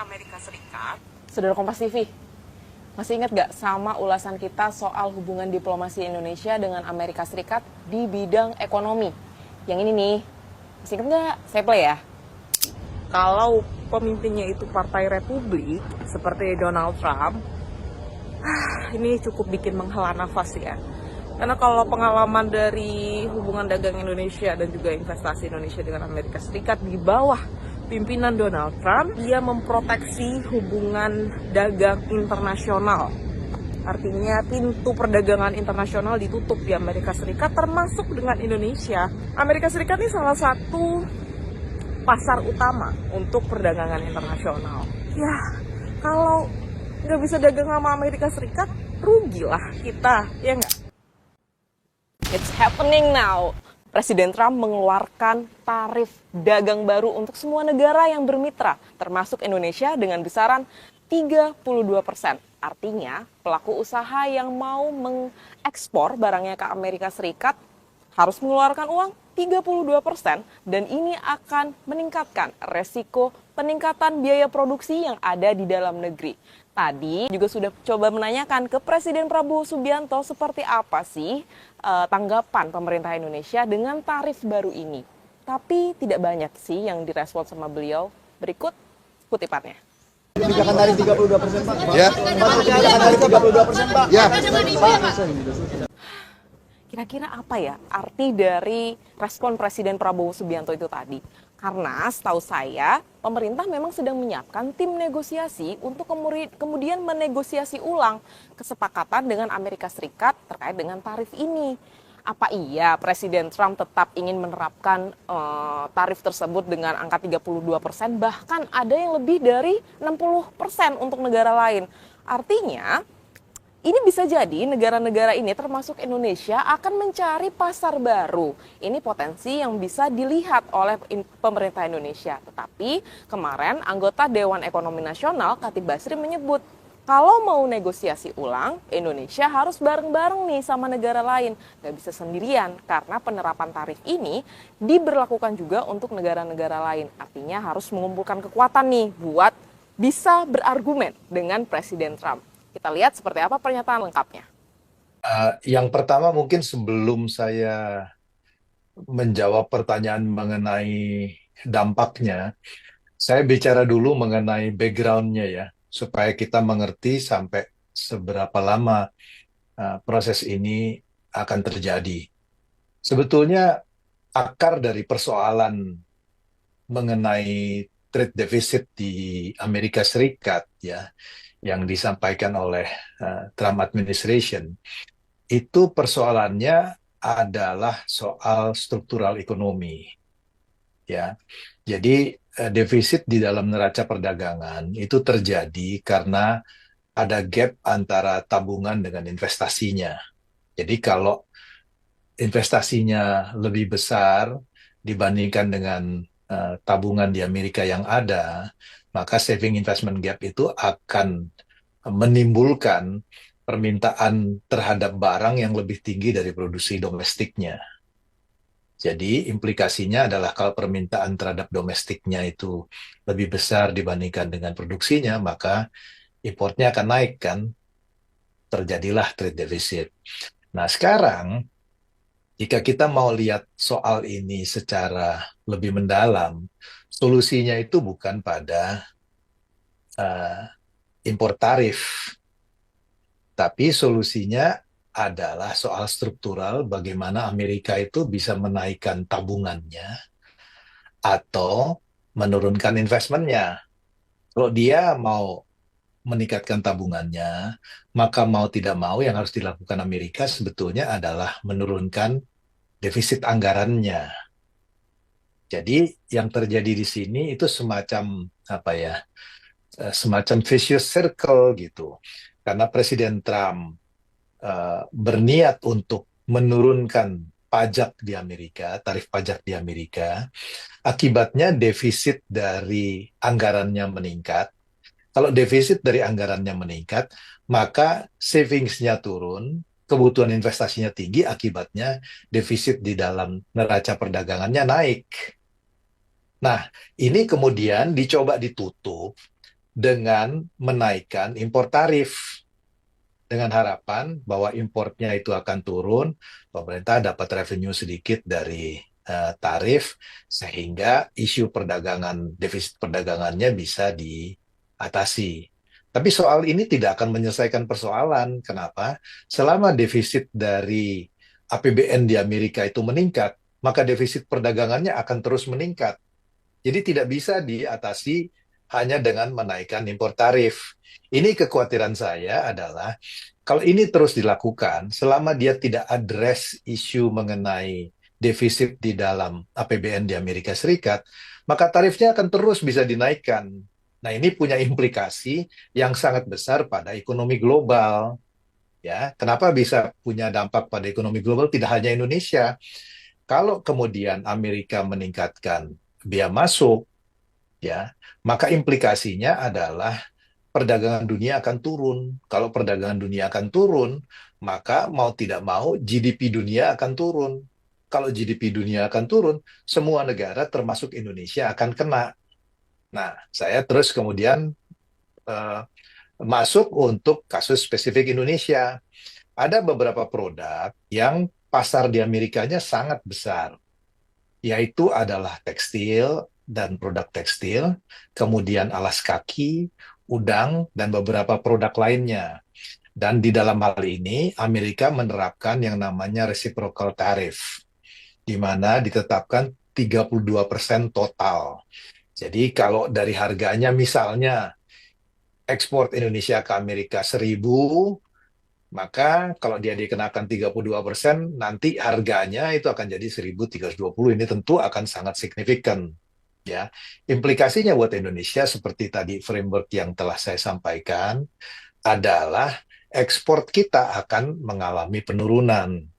Amerika Serikat. Saudara Kompas TV, masih ingat gak sama ulasan kita soal hubungan diplomasi Indonesia dengan Amerika Serikat di bidang ekonomi? Yang ini nih, masih ingat gak? Saya play ya. Kalau pemimpinnya itu Partai Republik, seperti Donald Trump, ini cukup bikin menghela nafas ya. Karena kalau pengalaman dari hubungan dagang Indonesia dan juga investasi Indonesia dengan Amerika Serikat di bawah pimpinan Donald Trump, dia memproteksi hubungan dagang internasional. Artinya pintu perdagangan internasional ditutup di Amerika Serikat termasuk dengan Indonesia. Amerika Serikat ini salah satu pasar utama untuk perdagangan internasional. Ya, kalau nggak bisa dagang sama Amerika Serikat, rugilah kita, ya nggak? It's happening now. Presiden Trump mengeluarkan tarif dagang baru untuk semua negara yang bermitra, termasuk Indonesia dengan besaran 32%. Artinya, pelaku usaha yang mau mengekspor barangnya ke Amerika Serikat harus mengeluarkan uang 32% dan ini akan meningkatkan resiko peningkatan biaya produksi yang ada di dalam negeri. Tadi juga sudah coba menanyakan ke Presiden Prabowo Subianto seperti apa sih tanggapan pemerintah Indonesia dengan tarif baru ini. Tapi tidak banyak sih yang direspon sama beliau. Berikut kutipannya. Kebijakan tarif 32%, Pak. Ya. Pak, kebijakan tarif 32%, Pak. Ya. Kira-kira apa ya arti dari respon Presiden Prabowo Subianto itu tadi? Karena setahu saya, pemerintah memang sedang menyiapkan tim negosiasi untuk kemudian menegosiasi ulang kesepakatan dengan Amerika Serikat terkait dengan tarif ini. Apa iya Presiden Trump tetap ingin menerapkan tarif tersebut dengan angka 32%, bahkan ada yang lebih dari 60% untuk negara lain. Artinya, ini bisa jadi negara-negara ini termasuk Indonesia akan mencari pasar baru. Ini potensi yang bisa dilihat oleh pemerintah Indonesia. Tetapi kemarin anggota Dewan Ekonomi Nasional Khatib Basri menyebut kalau mau negosiasi ulang, Indonesia harus bareng-bareng nih sama negara lain. Nggak bisa sendirian karena penerapan tarif ini diberlakukan juga untuk negara-negara lain. Artinya harus mengumpulkan kekuatan nih buat bisa berargumen dengan Presiden Trump. Kita lihat seperti apa pernyataan lengkapnya. Yang pertama mungkin sebelum saya menjawab pertanyaan mengenai dampaknya, saya bicara dulu mengenai background-nya ya, supaya kita mengerti sampai seberapa lama proses ini akan terjadi. Sebetulnya akar dari persoalan mengenai trade deficit di Amerika Serikat ya, yang disampaikan oleh Trump administration, itu persoalannya adalah soal struktural ekonomi. Ya, jadi defisit di dalam neraca perdagangan itu terjadi karena ada gap antara tabungan dengan investasinya. Jadi kalau investasinya lebih besar dibandingkan dengan tabungan di Amerika yang ada, maka saving investment gap itu akan menimbulkan permintaan terhadap barang yang lebih tinggi dari produksi domestiknya. Jadi implikasinya adalah kalau permintaan terhadap domestiknya itu lebih besar dibandingkan dengan produksinya, maka importnya akan naik kan, terjadilah trade deficit. Nah sekarang, jika kita mau lihat soal ini secara lebih mendalam, solusinya itu bukan pada impor tarif, tapi solusinya adalah soal struktural, bagaimana Amerika itu bisa menaikkan tabungannya atau menurunkan investmentnya. Kalau dia mau meningkatkan tabungannya, maka mau tidak mau yang harus dilakukan Amerika sebetulnya adalah menurunkan defisit anggarannya. Jadi yang terjadi di sini itu semacam apa ya? Semacam vicious circle gitu. Karena Presiden Trump berniat untuk menurunkan pajak di Amerika, tarif pajak di Amerika, akibatnya defisit dari anggarannya meningkat. Kalau defisit dari anggarannya meningkat, maka savings-nya turun, kebutuhan investasinya tinggi, akibatnya defisit di dalam neraca perdagangannya naik. Nah, ini kemudian dicoba ditutup dengan menaikkan impor tarif. Dengan harapan bahwa importnya itu akan turun, pemerintah dapat revenue sedikit dari tarif, sehingga isu perdagangan, defisit perdagangannya bisa diatasi. Tapi soal ini tidak akan menyelesaikan persoalan. Kenapa? Selama defisit dari APBN di Amerika itu meningkat, maka defisit perdagangannya akan terus meningkat. Jadi tidak bisa diatasi hanya dengan menaikkan impor tarif. Ini kekhawatiran saya adalah kalau ini terus dilakukan, selama dia tidak address isu mengenai defisit di dalam APBN di Amerika Serikat, maka tarifnya akan terus bisa dinaikkan. Nah, ini punya implikasi yang sangat besar pada ekonomi global. Ya, kenapa bisa punya dampak pada ekonomi global? Tidak hanya Indonesia. Kalau kemudian Amerika meningkatkan biaya masuk, ya, maka implikasinya adalah perdagangan dunia akan turun. Kalau perdagangan dunia akan turun, maka mau tidak mau GDP dunia akan turun. Kalau GDP dunia akan turun, semua negara termasuk Indonesia akan kena. Nah, saya terus kemudian eh, masuk untuk kasus spesifik Indonesia. Ada beberapa produk yang pasar di Amerikanya sangat besar, yaitu adalah tekstil dan produk tekstil, kemudian alas kaki, udang, dan beberapa produk lainnya. Dan di dalam hal ini, Amerika menerapkan yang namanya reciprocal tariff, di mana ditetapkan 32% total. Jadi kalau dari harganya misalnya ekspor Indonesia ke Amerika 1.000, maka kalau dia dikenakan 32%, nanti harganya itu akan jadi 1.320. Ini tentu akan sangat signifikan. Ya, implikasinya buat Indonesia seperti tadi framework yang telah saya sampaikan adalah ekspor kita akan mengalami penurunan.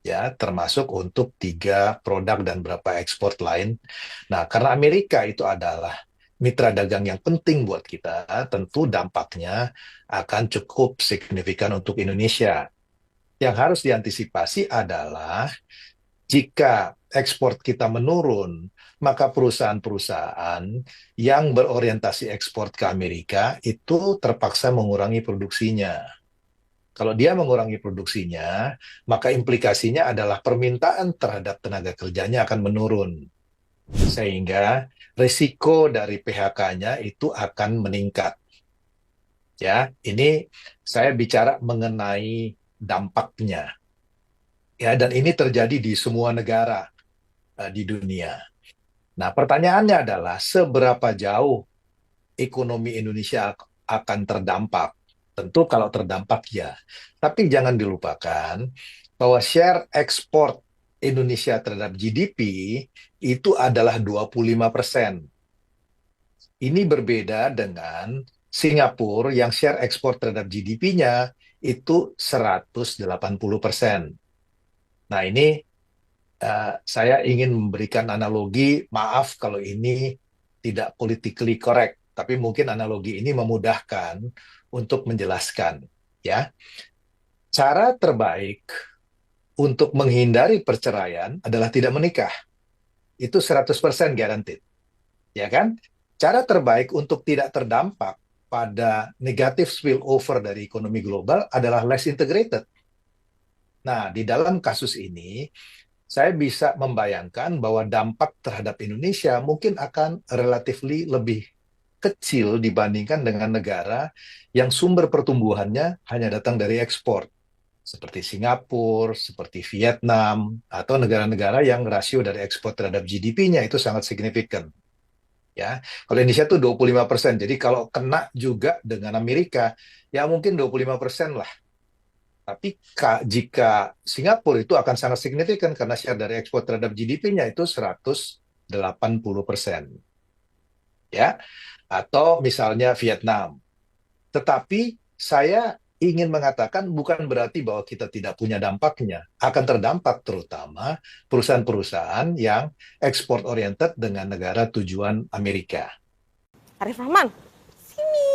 Ya, termasuk untuk 3 produk dan beberapa ekspor lain. Nah, karena Amerika itu adalah mitra dagang yang penting buat kita, tentu dampaknya akan cukup signifikan untuk Indonesia. Yang harus diantisipasi adalah jika ekspor kita menurun, maka perusahaan-perusahaan yang berorientasi ekspor ke Amerika itu terpaksa mengurangi produksinya. Kalau dia mengurangi produksinya, maka implikasinya adalah permintaan terhadap tenaga kerjanya akan menurun. Sehingga risiko dari PHK-nya itu akan meningkat. Ya, ini saya bicara mengenai dampaknya. Ya, dan ini terjadi di semua negara di dunia. Nah, pertanyaannya adalah seberapa jauh ekonomi Indonesia akan terdampak? Tentu kalau terdampak ya. Tapi jangan dilupakan bahwa share ekspor Indonesia terhadap GDP itu adalah 25%. Ini berbeda dengan Singapura yang share ekspor terhadap GDP-nya itu 180%. Nah, ini saya ingin memberikan analogi, maaf kalau ini tidak politically correct, tapi mungkin analogi ini memudahkan untuk menjelaskan. Ya, cara terbaik untuk menghindari perceraian adalah tidak menikah. Itu 100% guaranteed. Ya kan? Cara terbaik untuk tidak terdampak pada negatif spillover dari ekonomi global adalah less integrated. Nah, di dalam kasus ini, saya bisa membayangkan bahwa dampak terhadap Indonesia mungkin akan relatively lebih kecil dibandingkan dengan negara yang sumber pertumbuhannya hanya datang dari ekspor, seperti Singapura, seperti Vietnam, atau negara-negara yang rasio dari ekspor terhadap GDP-nya itu sangat signifikan. Ya, kalau Indonesia tuh 25%. Jadi kalau kena juga dengan Amerika, ya mungkin 25% lah. Tapi jika Singapura itu akan sangat signifikan karena share dari ekspor terhadap GDP-nya itu 180%. Ya, atau misalnya Vietnam. Tetapi saya ingin mengatakan bukan berarti bahwa kita tidak punya dampaknya. Akan terdampak terutama perusahaan-perusahaan yang ekspor oriented dengan negara tujuan Amerika. Arif Rahman, sini.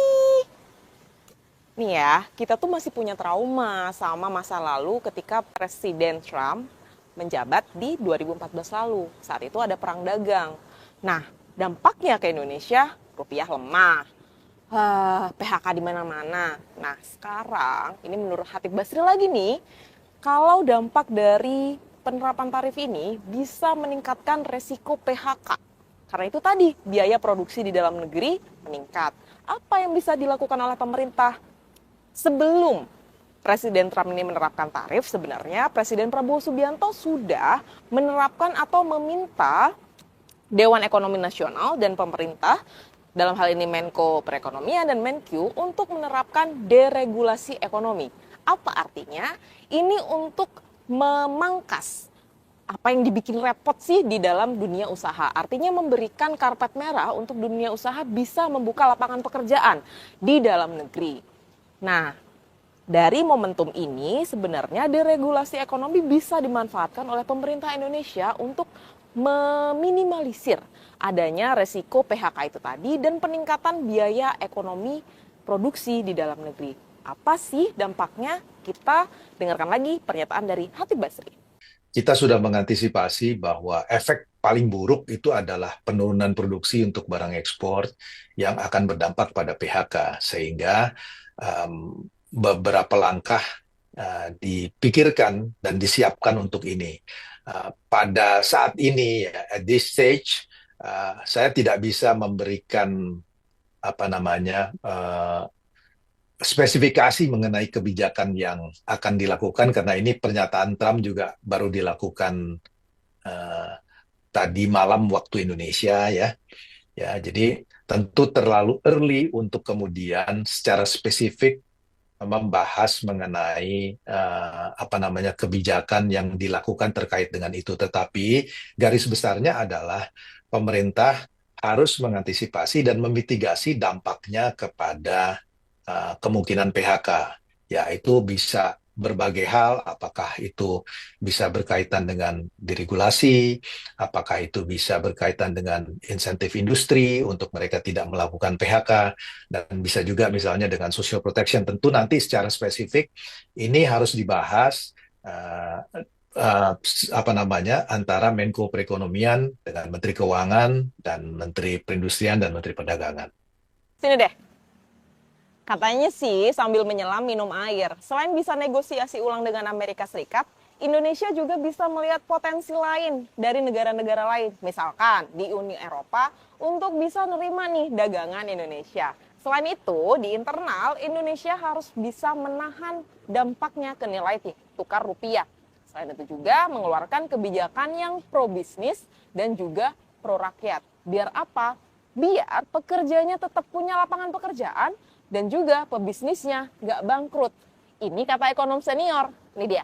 Nih ya, kita tuh masih punya trauma sama masa lalu ketika Presiden Trump menjabat di 2014 lalu. Saat itu ada perang dagang. Nah, dampaknya ke Indonesia, rupiah lemah. PHK di mana-mana. Nah, sekarang ini menurut Khatib Basri lagi nih, kalau dampak dari penerapan tarif ini bisa meningkatkan resiko PHK. Karena itu tadi, biaya produksi di dalam negeri meningkat. Apa yang bisa dilakukan oleh pemerintah? Sebelum Presiden Trump ini menerapkan tarif, sebenarnya Presiden Prabowo Subianto sudah menerapkan atau meminta Dewan Ekonomi Nasional dan pemerintah, dalam hal ini Menko Perekonomian dan Menkyu, untuk menerapkan deregulasi ekonomi. Apa artinya? Ini untuk memangkas apa yang dibikin repot sih di dalam dunia usaha. Artinya memberikan karpet merah untuk dunia usaha bisa membuka lapangan pekerjaan di dalam negeri. Nah, dari momentum ini sebenarnya deregulasi ekonomi bisa dimanfaatkan oleh pemerintah Indonesia untuk meminimalisir adanya resiko PHK itu tadi dan peningkatan biaya ekonomi produksi di dalam negeri. Apa sih dampaknya? Kita dengarkan lagi pernyataan dari Khatib Basri. Kita sudah mengantisipasi bahwa efek paling buruk itu adalah penurunan produksi untuk barang ekspor yang akan berdampak pada PHK, sehingga beberapa langkah dipikirkan dan disiapkan untuk ini. Pada saat ini, at this stage, saya tidak bisa memberikan spesifikasi mengenai kebijakan yang akan dilakukan, karena ini pernyataan Trump juga baru dilakukan tadi malam waktu Indonesia ya. Jadi tentu terlalu early untuk kemudian secara spesifik membahas mengenai kebijakan yang dilakukan terkait dengan itu. Tetapi garis besarnya adalah pemerintah harus mengantisipasi dan memitigasi dampaknya kepada kemungkinan PHK. Ya, itu bisa berbagai hal, apakah itu bisa berkaitan dengan deregulasi, apakah itu bisa berkaitan dengan insentif industri untuk mereka tidak melakukan PHK, dan bisa juga misalnya dengan social protection. Tentu nanti secara spesifik ini harus dibahas antara Menko Perekonomian dengan Menteri Keuangan dan Menteri Perindustrian dan Menteri Perdagangan. Sini deh. Katanya sih sambil menyelam minum air. Selain bisa negosiasi ulang dengan Amerika Serikat, Indonesia juga bisa melihat potensi lain dari negara-negara lain. Misalkan di Uni Eropa untuk bisa nerima nih dagangan Indonesia. Selain itu, di internal Indonesia harus bisa menahan dampaknya ke nilai tukar rupiah. Selain itu juga mengeluarkan kebijakan yang pro bisnis dan juga pro rakyat. Biar apa? Biar pekerjanya tetap punya lapangan pekerjaan dan juga pebisnisnya nggak bangkrut. Ini kata ekonom senior. Ini dia.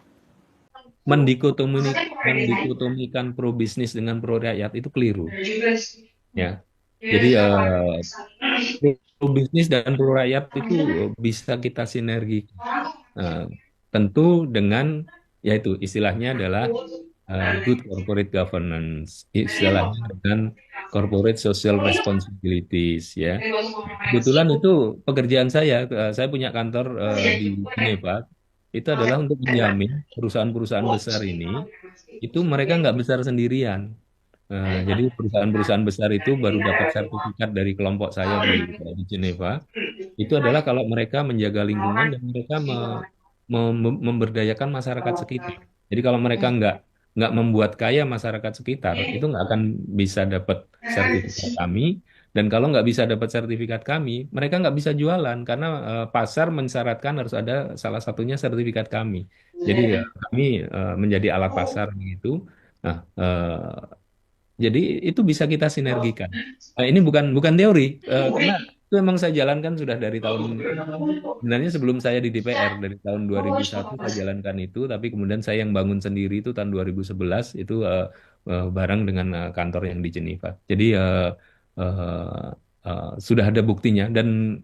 Mendikotomikan pro bisnis dengan pro rakyat itu keliru. Ya. Jadi pro bisnis dan pro rakyat itu bisa kita sinergi. Tentu dengan, yaitu istilahnya adalah good corporate governance, istilahnya dengan corporate social responsibilities, ya. Kebetulan itu pekerjaan saya punya kantor di Geneva, itu adalah untuk menjamin perusahaan-perusahaan besar ini, itu mereka nggak besar sendirian. Jadi perusahaan-perusahaan besar itu baru dapat sertifikat dari kelompok saya di Geneva, itu adalah kalau mereka menjaga lingkungan dan mereka memberdayakan masyarakat sekitar. Jadi kalau mereka nggak membuat kaya masyarakat sekitar, itu nggak akan bisa dapat sertifikat kami. Dan kalau nggak bisa dapat sertifikat kami, mereka nggak bisa jualan karena pasar mensyaratkan harus ada salah satunya sertifikat kami. Jadi kami menjadi alat pasar gitu. Nah, jadi itu bisa kita sinergikan. Ini bukan teori, karena itu memang saya jalankan sudah dari sebenarnya sebelum saya di DPR, dari tahun 2001 saya jalankan itu, tapi kemudian saya yang bangun sendiri itu tahun 2011 itu bareng dengan kantor yang di Geneva. Jadi sudah ada buktinya dan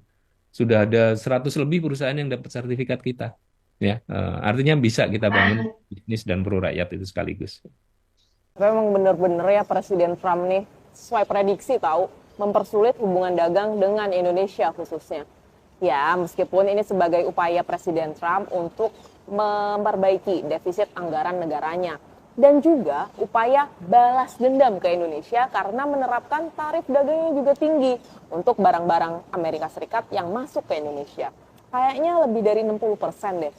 sudah ada 100 lebih perusahaan yang dapat sertifikat kita. Ya, artinya bisa kita bangun bisnis dan pro rakyat itu sekaligus. Memang benar-benar ya Presiden Trump nih sesuai prediksi tahu mempersulit hubungan dagang dengan Indonesia khususnya. Ya, meskipun ini sebagai upaya Presiden Trump untuk memperbaiki defisit anggaran negaranya. dan juga upaya balas dendam ke Indonesia karena menerapkan tarif dagang yang juga tinggi untuk barang-barang Amerika Serikat yang masuk ke Indonesia. Kayaknya lebih dari 60% deh.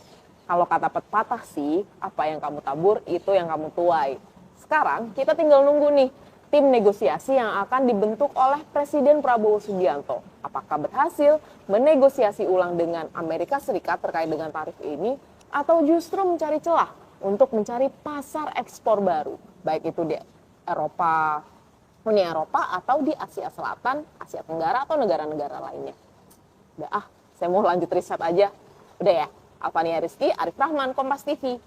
Kalau kata pepatah sih, apa yang kamu tabur itu yang kamu tuai. Sekarang kita tinggal nunggu nih, tim negosiasi yang akan dibentuk oleh Presiden Prabowo Subianto. Apakah berhasil menegosiasi ulang dengan Amerika Serikat terkait dengan tarif ini, atau justru mencari celah untuk mencari pasar ekspor baru, baik itu di Eropa, Uni Eropa, atau di Asia Selatan, Asia Tenggara, atau negara-negara lainnya. Udah saya mau lanjut riset aja. Udah ya, Alfania Rizky, Arif Rahman, Kompas TV.